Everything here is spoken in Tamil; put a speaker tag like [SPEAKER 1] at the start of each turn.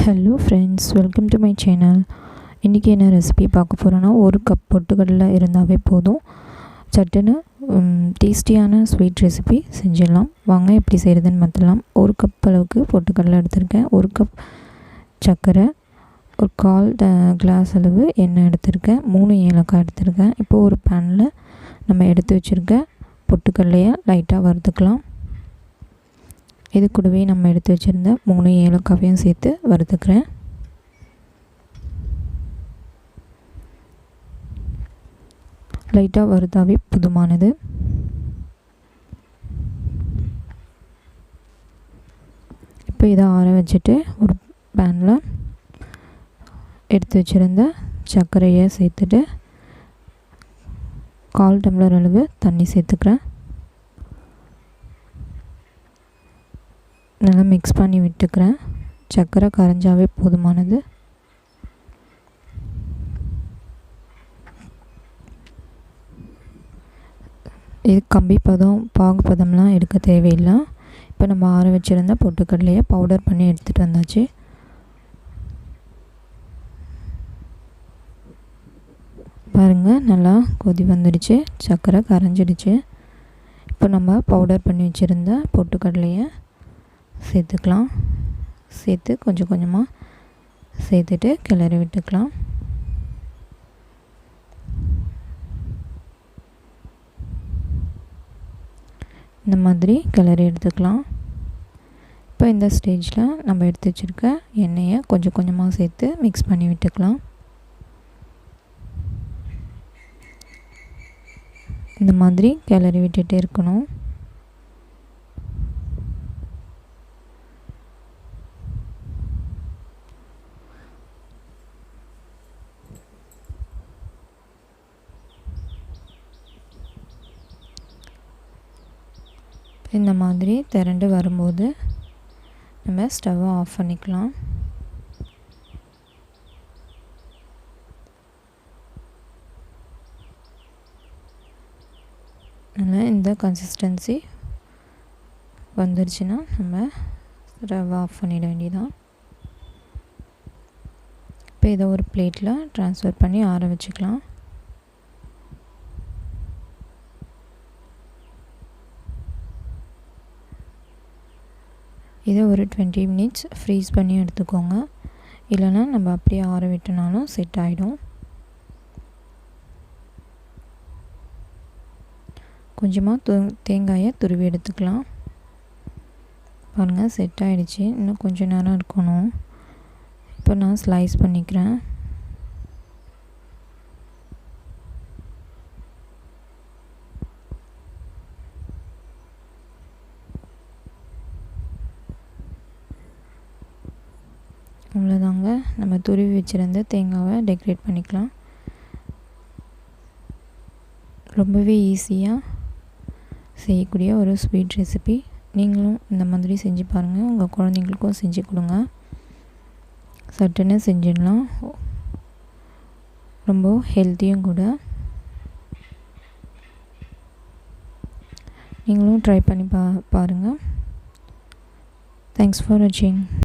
[SPEAKER 1] Hello friends, welcome to my channel. இன்றைக்கி என்ன ரெசிபி பார்க்க போகிறோன்னா, ஒரு கப் பொட்டுக்கடலை இருந்தாவே போதும், சட்டுன்னு டேஸ்டியான ஸ்வீட் ரெசிபி செஞ்சிடலாம். வாங்க எப்படி செய்கிறதுன்னு பார்த்துடலாம். ஒரு கப் அளவுக்கு பொட்டுக்கடலை எடுத்திருக்கேன், ஒரு கப் சர்க்கரை, ஒரு 1/4 கிளாஸ் அளவு எண்ணெய் எடுத்திருக்கேன், 3 ஏலக்காய் எடுத்திருக்கேன். இப்போது ஒரு பேனில் நம்ம எடுத்து வச்சுருக்க பொட்டுக்கடலையை லைட்டாக வறுத்துக்கலாம். இது கூடவே நம்ம எடுத்து வச்சுருந்த 3 ஏலக்காவையும் சேர்த்து வறுத்துக்கிறேன். லைட்டாக வறுத்தாவே போதுமானது. இப்போ இதை ஆற வச்சுட்டு ஒரு பேனில் எடுத்து வச்சுருந்த சர்க்கரையை சேர்த்துட்டு 1/4 டம்ளர் அளவு தண்ணி சேர்த்துக்கிறேன். நல்லா மிக்ஸ் பண்ணி விட்டுக்கிறேன். சர்க்கரை கரைஞ்சாவே போதுமானது. இது கம்பி பதம் பாகு பதம்லாம் எடுக்க தேவையில்லை. இப்போ நம்ம ஆற வச்சுருந்த பொட்டுக்கடலையை பவுடர் பண்ணி எடுத்துகிட்டு வந்தாச்சு. பாருங்கள், நல்லா கொதி வந்துடுச்சு, சர்க்கரை கரைஞ்சிடுச்சு. இப்போ நம்ம பவுடர் பண்ணி வச்சுருந்த பொட்டுக்கடலையை சேர்த்துக்கலாம். சேர்த்து கொஞ்சம் கொஞ்சமாக சேர்த்துட்டு கிளறி விட்டுக்கலாம். இந்த மாதிரி கிளறி எடுத்துக்கலாம். இப்போ இந்த ஸ்டேஜில் நம்ம எடுத்து வச்சுருக்க எண்ணெயை கொஞ்சம் கொஞ்சமாக சேர்த்து மிக்ஸ் பண்ணி விட்டுக்கலாம். இந்த மாதிரி கிளறி விட்டுட்டே இருக்கணும். இந்த மாதிரி திரண்டு வரும்போது நம்ம ஸ்டவ்வை ஆஃப் பண்ணிக்கலாம். அதனால் இந்த கன்சிஸ்டன்சி வந்துருச்சுன்னா நம்ம ஸ்டவ் ஆஃப் பண்ணிட வேண்டியதான். இப்போ இதை ஒரு பிளேட்டில் ட்ரான்ஸ்ஃபர் பண்ணி ஆற வச்சுக்கலாம். இதை ஒரு 20 மினிட்ஸ் ஃப்ரீஸ் பண்ணி எடுத்துக்கோங்க. இல்லைன்னா நம்ம அப்படியே ஆற விட்டனாலும் செட் ஆகிடும். கொஞ்சமாக தேங்காயை துருவி எடுத்துக்கலாம். பாருங்கள், செட் ஆகிடுச்சு. இன்னும் கொஞ்சம் நேரம் இருக்கணும். இப்போ நான் ஸ்லைஸ் பண்ணிக்கிறேன். அவ்வளோதாங்க, நம்ம துருவி வச்சுருந்த தேங்காவை டெக்கரேட் பண்ணிக்கலாம். ரொம்பவே ஈஸியாக செய்யக்கூடிய ஒரு ஸ்வீட் ரெசிபி. நீங்களும் இந்த மாதிரி செஞ்சு பாருங்கள். உங்கள் குழந்தைங்களுக்கும் செஞ்சு கொடுங்க. சட்டுன்னு செஞ்சிடலாம். ரொம்ப ஹெல்த்தியும் கூட. நீங்களும் ட்ரை பண்ணி பாருங்கள். தேங்க்ஸ் ஃபார் வாட்சிங்.